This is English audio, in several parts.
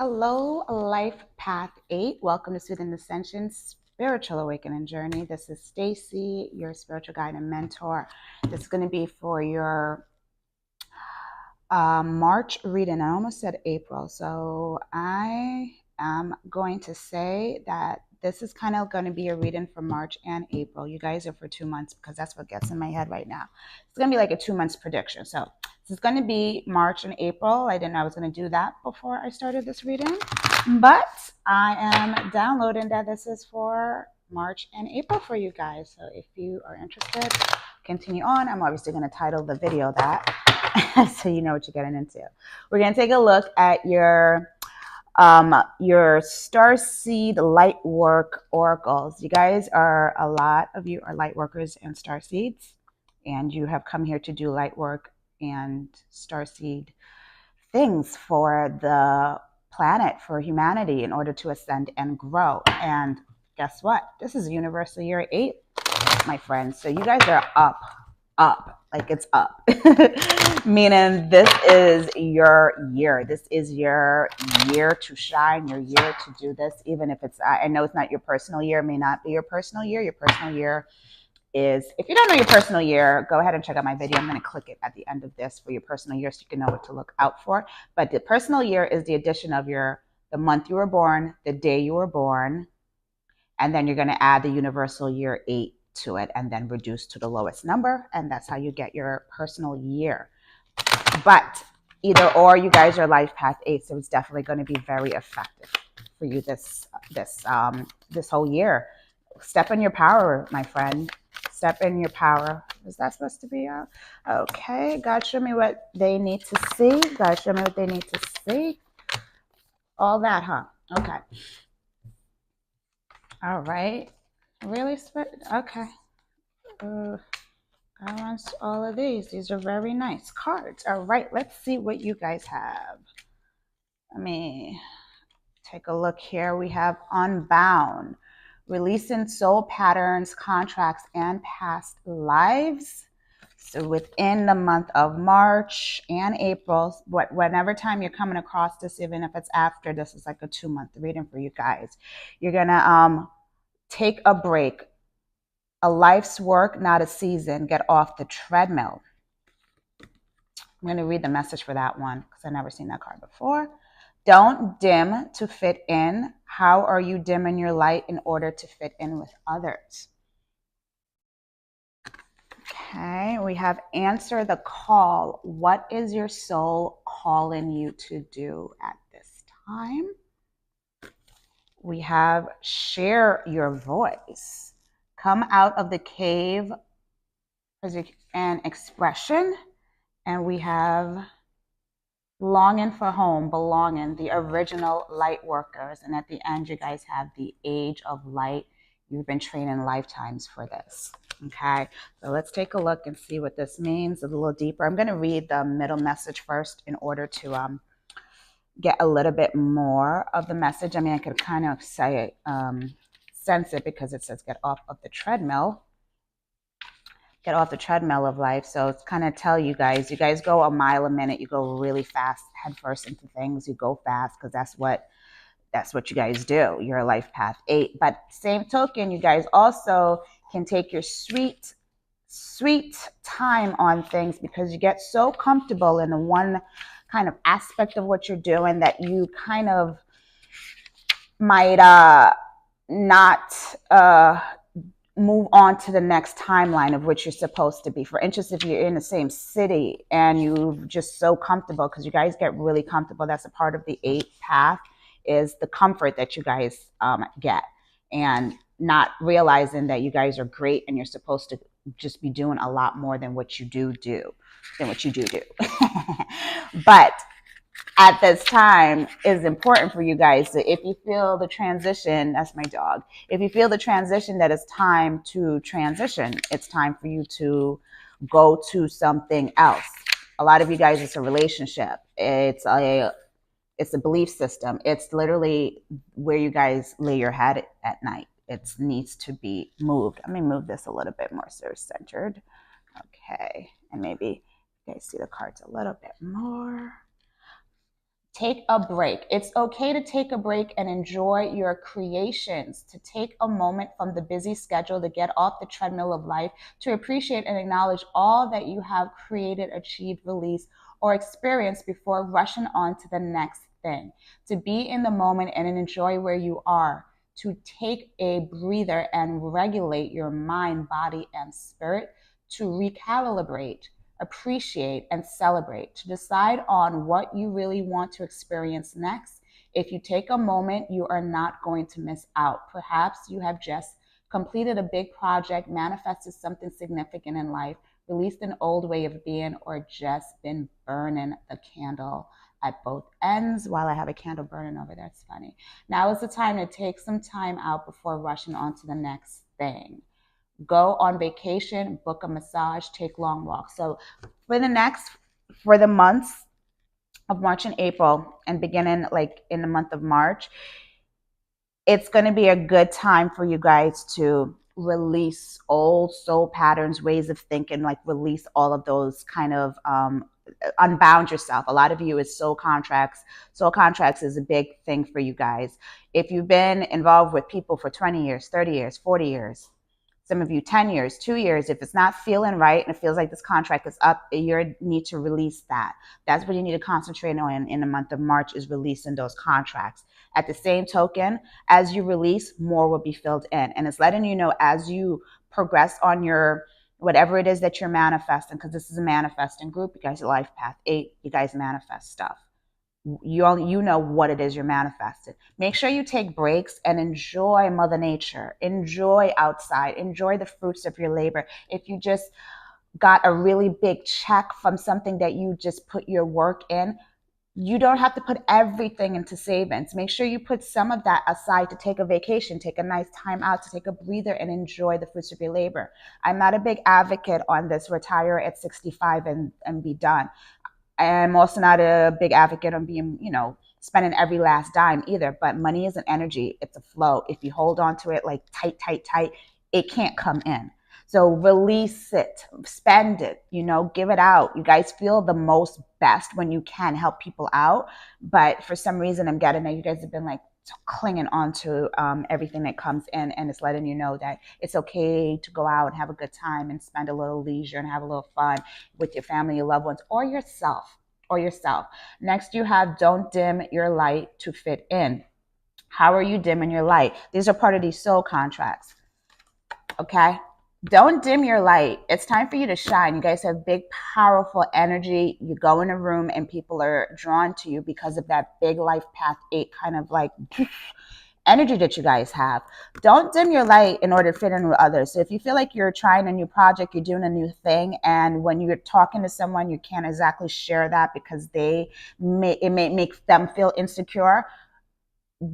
Hello, Life Path 8. Welcome to Soothing Ascension Spiritual Awakening Journey. This is Stacy, your spiritual guide and mentor. This is going to be for your March reading. I almost said April. So I am going to say that this is kind of going to be a reading for March and April. You guys are for 2 months because that's what gets in my head right now. It's going to be like a 2 months prediction. So this is going to be March and April. I didn't know I was going to do that before I started this reading, but I am downloading that this is for March and April for you guys. So if you are interested, continue on. I'm obviously going to title the video that so you know what you're getting into. We're going to take a look at your star seed light work oracles. You guys are, a lot of you are light workers and star seeds, and you have come here to do light work and star seed things for the planet, for humanity, in order to ascend and grow. And guess what? This is universal year 8, my friends. So you guys are up, like it's up. Meaning this is your year. This is your year to shine, your year to do this. Even if it's, I know it's not your personal year, may not be your personal year. Your personal year is, if you don't know your personal year, go ahead and check out my video. I'm going to click it at the end of this for your personal year so you can know what to look out for. But the personal year is the addition of the month you were born, the day you were born, and then you're going to add the universal year 8 to it and then reduce to the lowest number. And that's how you get your personal year. But either or, you guys are life path 8, so it's definitely going to be very effective for you this whole year. Step in your power, my friend. Step in your power. Is that supposed to be out? Okay. God, show me what they need to see. God, show me what they need to see. All that, huh? Okay. All right. Really? Okay. I want all of these. These are very nice cards. All right. Let's see what you guys have. Let me take a look here. We have Unbound. Releasing soul patterns, contracts, and past lives. So within the month of March and April, whenever time you're coming across this, even if it's after, this is like a 2-month reading for you guys. You're going to take a break. A life's work, not a season. Get off the treadmill. I'm going to read the message for that one because I've never seen that card before. Don't dim to fit in. How are you dimming your light in order to fit in with others? Okay, we have answer the call. What is your soul calling you to do at this time? We have share your voice. Come out of the cave and expression. And we have longing for home, belonging, the original light workers. And at the end, you guys have the age of light. You've been training lifetimes for this. Okay, so let's take a look and see what this means a little deeper. I'm going to read the middle message first in order to get a little bit more of the message. I mean, I could kind of say it, sense it, because it says get off of the treadmill. Get off the treadmill of life. So it's kind of tell you guys go a mile a minute. You go really fast, head first into things. You go fast because that's what you guys do. You're a life path 8. But same token, you guys also can take your sweet time on things because you get so comfortable in the one kind of aspect of what you're doing that you kind of might not move on to the next timeline of which you're supposed to be. For instance, if you're in the same city and you're just so comfortable, because you guys get really comfortable. That's a part of the 8th path, is the comfort that you guys get, and not realizing that you guys are great and you're supposed to just be doing a lot more than what you do. But at this time is important for you guys. So if you feel the transition, that's my dog. If you feel the transition that it's time to transition, it's time for you to go to something else. A lot of you guys, it's a relationship. It's a belief system. It's literally where you guys lay your head at night. It needs to be moved. Let me move this a little bit more so centered. Okay. And maybe you guys see the cards a little bit more. Take a break. It's okay to take a break and enjoy your creations, to take a moment from the busy schedule, to get off the treadmill of life, to appreciate and acknowledge all that you have created, achieved, released, or experienced before rushing on to the next thing. To be in the moment and enjoy where you are, to take a breather and regulate your mind, body, and spirit, to recalibrate, appreciate, and celebrate, to decide on what you really want to experience next. If you take a moment, you are not going to miss out. Perhaps you have just completed a big project, manifested something significant in life, released an old way of being, or just been burning the candle at both ends. While I have a candle burning over there, it's funny. Now is the time to take some time out before rushing on to the next thing. Go on vacation, book a massage, take long walks. So for the months of March and April, and beginning like in the month of March, it's going to be a good time for you guys to release old soul patterns, ways of thinking, like release all of those kind of unbound yourself. A lot of you is soul contracts. Soul contracts is a big thing for you guys. If you've been involved with people for 20 years, 30 years, 40 years, some of you 10 years, 2 years, if it's not feeling right and it feels like this contract is up, you need to release that. That's what you need to concentrate on in the month of March, is releasing those contracts. At the same token, as you release, more will be filled in. And it's letting you know, as you progress on your whatever it is that you're manifesting, because this is a manifesting group, you guys are life path 8, you guys manifest stuff. You know what it is you're manifesting. Make sure you take breaks and enjoy Mother Nature, enjoy outside, enjoy the fruits of your labor. If you just got a really big check from something that you just put your work in, you don't have to put everything into savings. Make sure you put some of that aside to take a vacation, take a nice time out, to take a breather and enjoy the fruits of your labor. I'm not a big advocate on this retire at 65 and be done. I'm also not a big advocate on being, spending every last dime either. But money is an energy. It's a flow. If you hold on to it like tight, it can't come in. So release it, spend it, give it out. You guys feel the most best when you can help people out. But for some reason, I'm getting that you guys have been like clinging on to everything that comes in, and it's letting you know that it's okay to go out and have a good time and spend a little leisure and have a little fun with your family, your loved ones, or yourself. Next, you have don't dim your light to fit in. How are you dimming your light? These are part of these soul contracts. Okay? Don't dim your light. It's time for you to shine. You guys have big, powerful energy. You go in a room and people are drawn to you because of that big life path 8 kind of like energy that you guys have. Don't dim your light in order to fit in with others. So if you feel like you're trying a new project, you're doing a new thing, and when you're talking to someone, you can't exactly share that because it may make them feel insecure,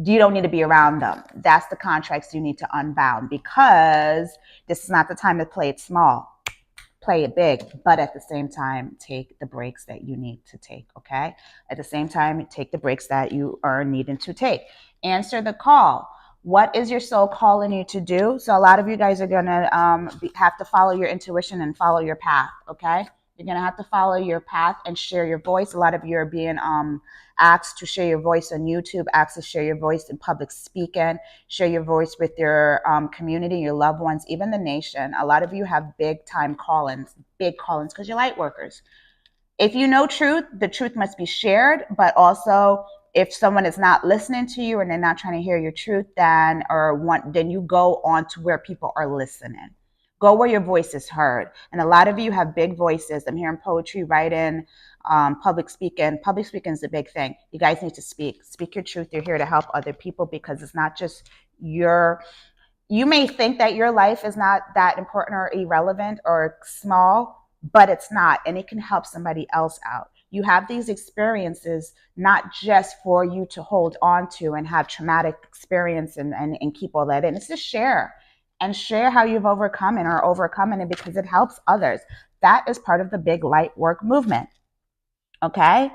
you don't need to be around them. That's the contracts you need to unbound, because this is not the time to play it small. Play it big, but at the same time, take the breaks that you need to take, okay? At the same time, take the breaks that you are needing to take. Answer the call. What is your soul calling you to do? So a lot of you guys are going to have to follow your intuition and follow your path, okay? You're going to have to follow your path and share your voice. A lot of you are being asked to share your voice on YouTube, asked to share your voice in public speaking, share your voice with your community, your loved ones, even the nation. A lot of you have big callings, because you're light workers. If you know truth, the truth must be shared, but also if someone is not listening to you and they're not trying to hear your truth, then you go on to where people are listening. Go where your voice is heard. And a lot of you have big voices. I'm hearing poetry, writing, public speaking. Public speaking is a big thing. You guys need to speak your truth. You're here to help other people, because it's not just you may think that your life is not that important or irrelevant or small, but it's not, and it can help somebody else out. You have these experiences not just for you to hold on to and have traumatic experience and keep all that in. It's to share how you've overcome it or overcoming it, because it helps others. That is part of the big light work movement. Okay?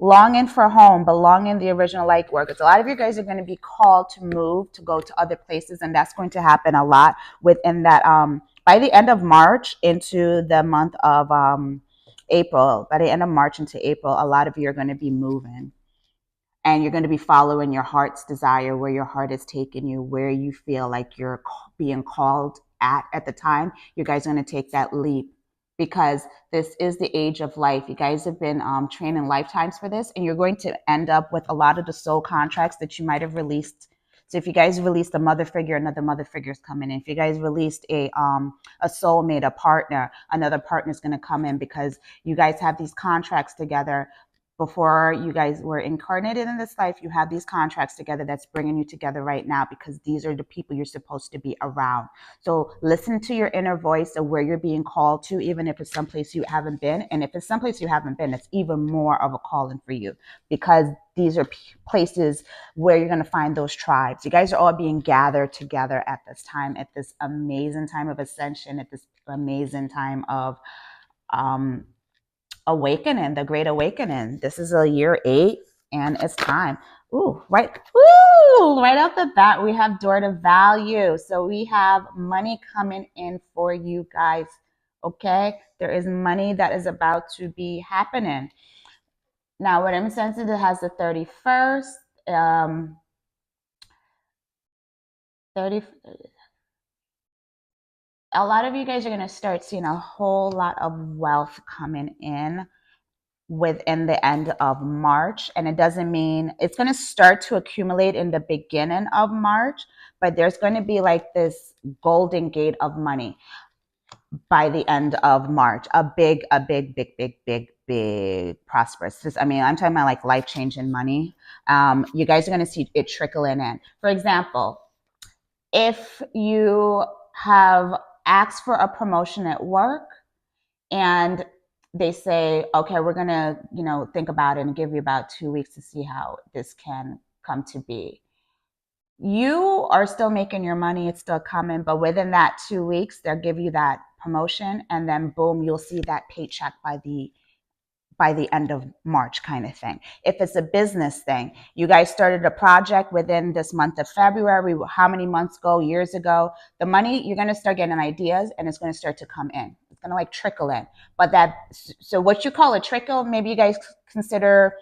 Longing for home, belonging the original light workers. A lot of you guys are going to be called to move, to go to other places, and that's going to happen a lot within that by the end of March into the month of April. By the end of March into April, a lot of you are going to be moving. and you're going to be following your heart's desire, where your heart is taking you, where you feel like you're being called at the time. You guys are going to take that leap, because this is the age of life. You guys have been training lifetimes for this, and you're going to end up with a lot of the soul contracts that you might have released. So if you guys released a mother figure, another mother figure is coming in. If you guys released a soulmate, a partner, another partner is going to come in, because you guys have these contracts together. Before you guys were incarnated in this life, you have these contracts together that's bringing you together right now, because these are the people you're supposed to be around. So listen to your inner voice of where you're being called to, even if it's someplace you haven't been. And if it's someplace you haven't been, it's even more of a calling for you, because these are places where you're going to find those tribes. You guys are all being gathered together at this time, at this amazing time of ascension, at this amazing time of awakening, the great awakening. This is a year 8, and it's time. Right off the bat, we have door to value. So we have money coming in for you guys. Okay, there is money that is about to be happening. Now, what I'm sensing, it has the 31st, 30. A lot of you guys are going to start seeing a whole lot of wealth coming in within the end of March. And it doesn't mean it's going to start to accumulate in the beginning of March, but there's going to be like this golden gate of money by the end of March. A big prosperous. I mean, I'm talking about like life-changing money. You guys are going to see it trickling in. For example, if you have asked for a promotion at work, and they say, okay, we're going to, think about it and give you about 2 weeks to see how this can come to be. You are still making your money. It's still coming. But within that 2 weeks, they'll give you that promotion. And then boom, you'll see that paycheck by the end of March, kind of thing. If it's a business thing, you guys started a project within this month of February, how many months ago, years ago, the money, you're going to start getting ideas, and it's going to start to come in. It's going to like trickle in. So what you call a trickle, maybe you guys consider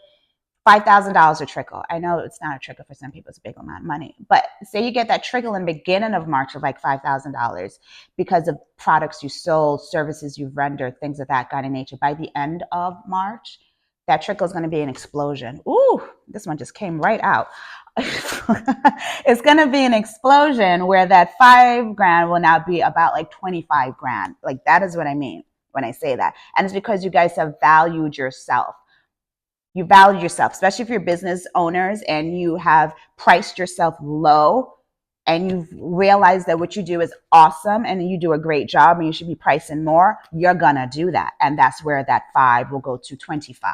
$5,000 a trickle. I know it's not a trickle for some people, it's a big amount of money. But say you get that trickle in the beginning of March of like $5,000 because of products you sold, services you've rendered, things of that kind of nature. By the end of March, that trickle is going to be an explosion. Ooh, this one just came right out. It's going to be an explosion where that $5,000 will now be about like $25,000. Like, that is what I mean when I say that. And it's because you guys have valued yourself. You value yourself, especially if you're business owners and you have priced yourself low and you've realized that what you do is awesome and you do a great job and you should be pricing more. You're gonna do that. And that's where that 5 will go to 25,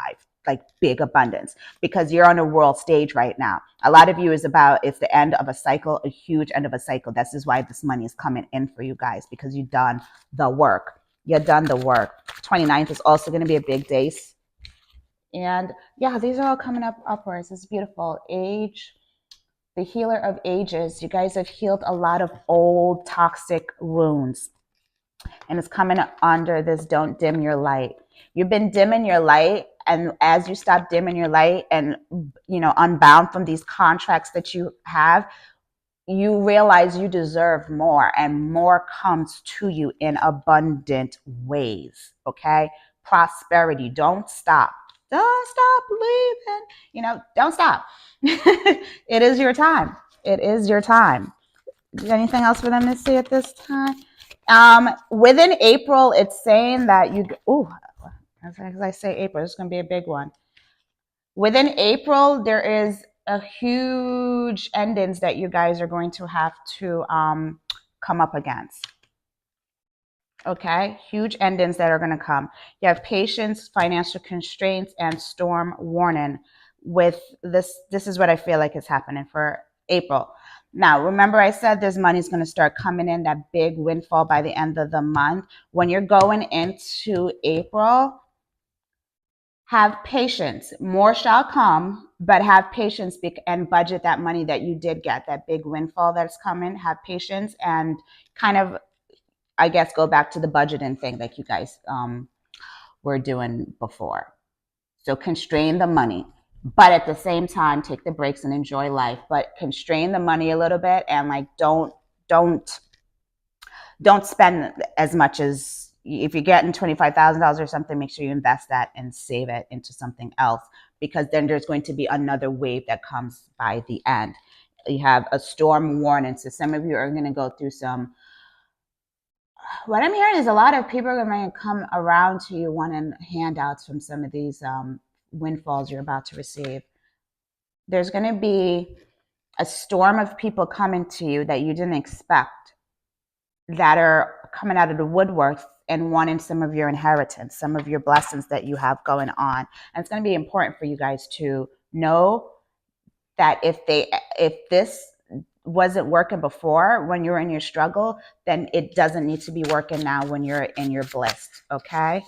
like big abundance, because you're on a world stage right now. A lot of you it's the end of a cycle, a huge end of a cycle. This is why this money is coming in for you guys, because you've done the work. You've done the work. 29th is also going to be a big day. And yeah, these are all coming up upwards. It's beautiful. Age, the healer of ages. You guys have healed a lot of old toxic wounds. And it's coming under this don't dim your light. You've been dimming your light. And as you stop dimming your light and, unbound from these contracts that you have, you realize you deserve more, and more comes to you in abundant ways. Okay? Prosperity. Don't stop. Don't stop believing. Don't stop. It is your time. It is your time. Is there anything else for them to see at this time? Within April, it's saying that as I say April, it's going to be a big one. Within April, there is a huge endings that you guys are going to have to come up against. Okay, huge endings that are going to come. You have patience, financial constraints, and storm warning. With this is what I feel like is happening for April. Now, remember I said this money is going to start coming in, that big windfall by the end of the month. When you're going into April, have patience. More shall come, but have patience and budget that money that you did get, that big windfall that's coming. Have patience and kind of, I guess, go back to the budgeting thing that you guys were doing before. So constrain the money. but at the same time, take the breaks and enjoy life, but constrain the money a little bit, and like don't don't spend as much as, if you're getting $25,000 or something, make sure you invest that and save it into something else, because then there's going to be another wave that comes by the end. You have a storm warning. So some of you are going to go through some, what I'm hearing is a lot of people are going to come around to you wanting handouts from some of these windfalls you're about to receive. There's going to be a storm of people coming to you that you didn't expect, that are coming out of the woodwork and wanting some of your inheritance, some of your blessings that you have going on. And it's going to be important for you guys to know that if this wasn't working before when you're in your struggle, then it doesn't need to be working now when you're in your bliss. Okay.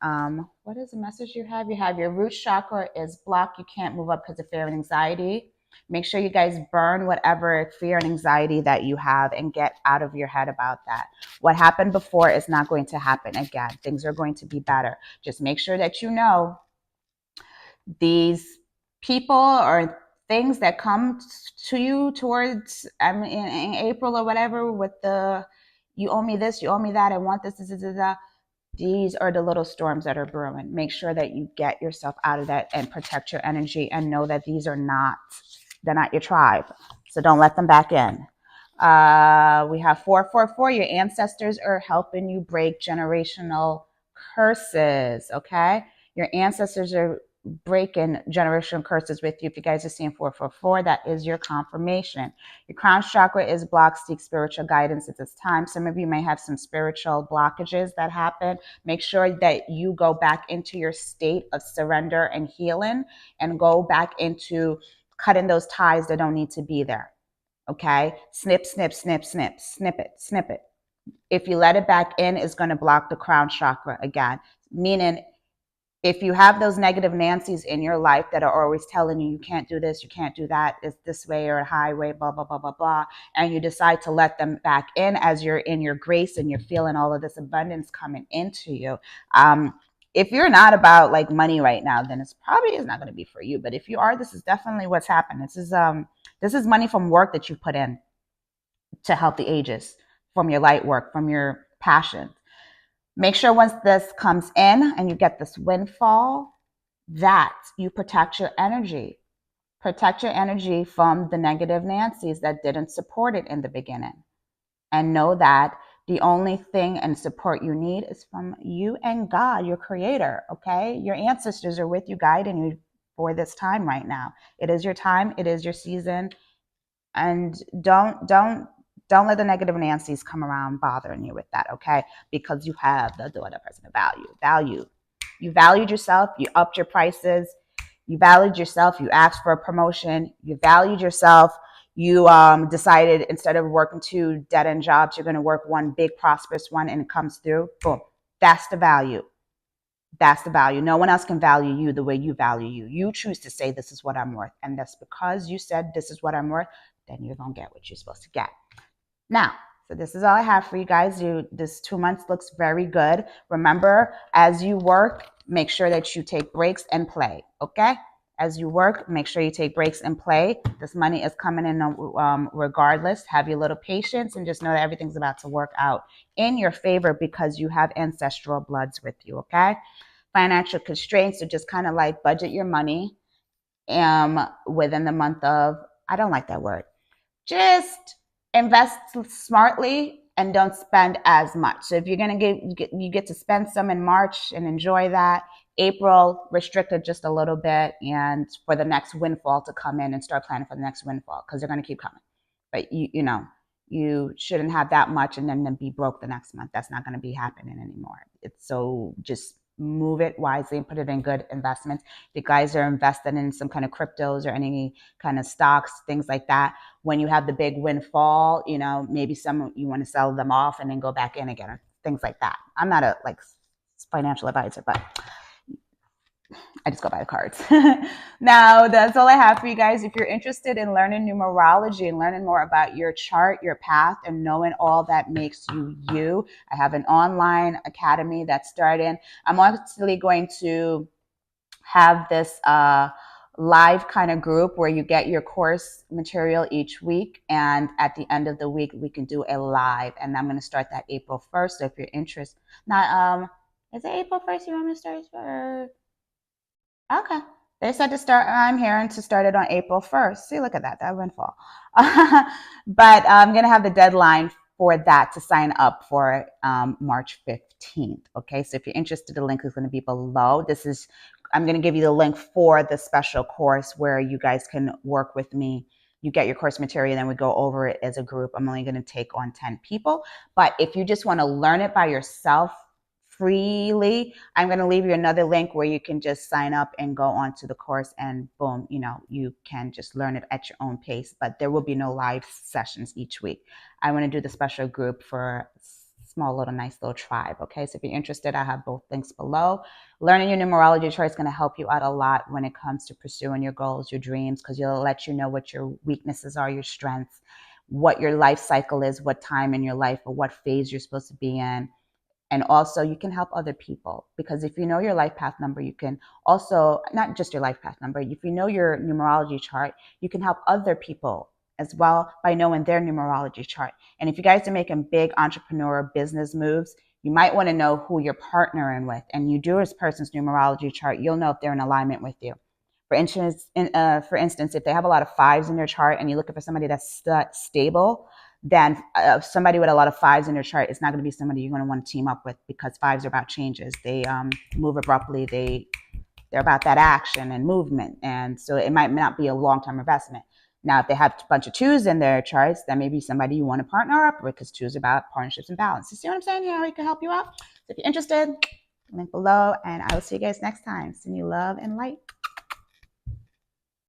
What is the message you have? You have your root chakra is blocked. You can't move up because of fear and anxiety. Make sure you guys burn whatever fear and anxiety that you have and get out of your head about that. What happened before is not going to happen again. Things are going to be better. Just make sure that you know these people or things that come to you towards in April or whatever with the, you owe me this, you owe me that, I want this. These are the little storms that are brewing. Make sure that you get yourself out of that and protect your energy, and know that these are not, they're not your tribe. So don't let them back in. We have 444. Your ancestors are helping you break generational curses. Okay. Your ancestors are breaking generational curses with you. If you guys are seeing 444, that is your confirmation. Your crown chakra is blocked. Seek spiritual guidance at this time. Some of you may have some spiritual blockages that happen. Make sure that you go back into your state of surrender and healing, and go back into cutting those ties that don't need to be there. Okay. Snip, snip, snip, snip, snip it, snip it. If you let it back in, it's going to block the crown chakra again. Meaning, if you have those negative Nancy's in your life that are always telling you, you can't do this, you can't do that, it's this way or a highway, blah, blah, blah, blah, blah, and you decide to let them back in as you're in your grace and you're feeling all of this abundance coming into you. If you're not about like money right now, then it's probably is not going to be for you. But if you are, this is definitely what's happened. This is money from work that you put in to help the ages, from your light work, from your passion. Make sure once this comes in and you get this windfall, that you protect your energy. Protect your energy from the negative Nancy's that didn't support it in the beginning. And know that the only thing and support you need is from you and God, your creator, okay? Your ancestors are with you, guiding you for this time right now. It is your time. It is your season. And don't let the negative Nancy's come around bothering you with that, okay? Because you have the other person of value. You valued yourself. You upped your prices. You valued yourself. You asked for a promotion. You valued yourself. You decided instead of working two dead-end jobs, you're going to work one big prosperous one, and it comes through. Boom. That's the value. That's the value. No one else can value you the way you value you. You choose to say, this is what I'm worth. And that's because you said, this is what I'm worth, then you're going to get what you're supposed to get. Now, so this is all I have for you guys. This 2 months looks very good. Remember, as you work, make sure that you take breaks and play, okay? As you work, make sure you take breaks and play. This money is coming in regardless. Have your little patience and just know that everything's about to work out in your favor because you have ancestral bloods with you, okay? Financial constraints, so just kind of like budget your money within the month of, I don't like that word. Just invest smartly and don't spend as much. So if you're going to you get to spend some in March and enjoy that. April, restrict it just a little bit, and for the next windfall to come in, and start planning for the next windfall, because they're going to keep coming. But you shouldn't have that much and then be broke the next month. That's not going to be happening anymore. It's so just move it wisely and put it in good investments. The guys are invested in some kind of cryptos or any kind of stocks, things like that. When you have the big windfall, maybe you want to sell them off and then go back in again, or things like that. I'm not a financial advisor, but I just go by the cards. Now, that's all I have for you guys. If you're interested in learning numerology and learning more about your chart, your path, and knowing all that makes you you, I have an online academy that's starting. I'm actually going to have this live kind of group where you get your course material each week. And at the end of the week, we can do a live. And I'm going to start that April 1st. So if you're interested, now, is it April 1st you want me to start? Okay. They said to start, I'm hearing to start it on April 1st. See, look at that. That went fall. But I'm going to have the deadline for that to sign up for March 15th. Okay. So if you're interested, the link is going to be below. I'm going to give you the link for the special course where you guys can work with me. You get your course material, then we go over it as a group. I'm only going to take on 10 people. But if you just want to learn it by yourself, freely, I'm going to leave you another link where you can just sign up and go on to the course, and boom, you can just learn it at your own pace. But there will be no live sessions each week. I want to do the special group for small little nice little tribe. Okay, so if you're interested, I have both links below. Learning your numerology chart is going to help you out a lot when it comes to pursuing your goals, your dreams, because you'll let you know what your weaknesses are, your strengths, what your life cycle is, what time in your life or what phase you're supposed to be in. And also you can help other people, because if you know your life path number, you can also, not just your life path number, if you know your numerology chart, you can help other people as well by knowing their numerology chart. And if you guys are making big entrepreneur business moves, you might want to know who you're partnering with. And you do this person's numerology chart, you'll know if they're in alignment with you. For instance, if they have a lot of fives in their chart and you're looking for somebody that's stable, then somebody with a lot of fives in their chart is not going to be somebody you're going to want to team up with, because fives are about changes. They move abruptly. They're about that action and movement. And so it might not be a long-term investment. Now, if they have a bunch of twos in their charts, that may be somebody you want to partner up with, because twos are about partnerships and balance. You see what I'm saying here? How we can help you out? So if you're interested, link below, and I will see you guys next time. Send you love and light.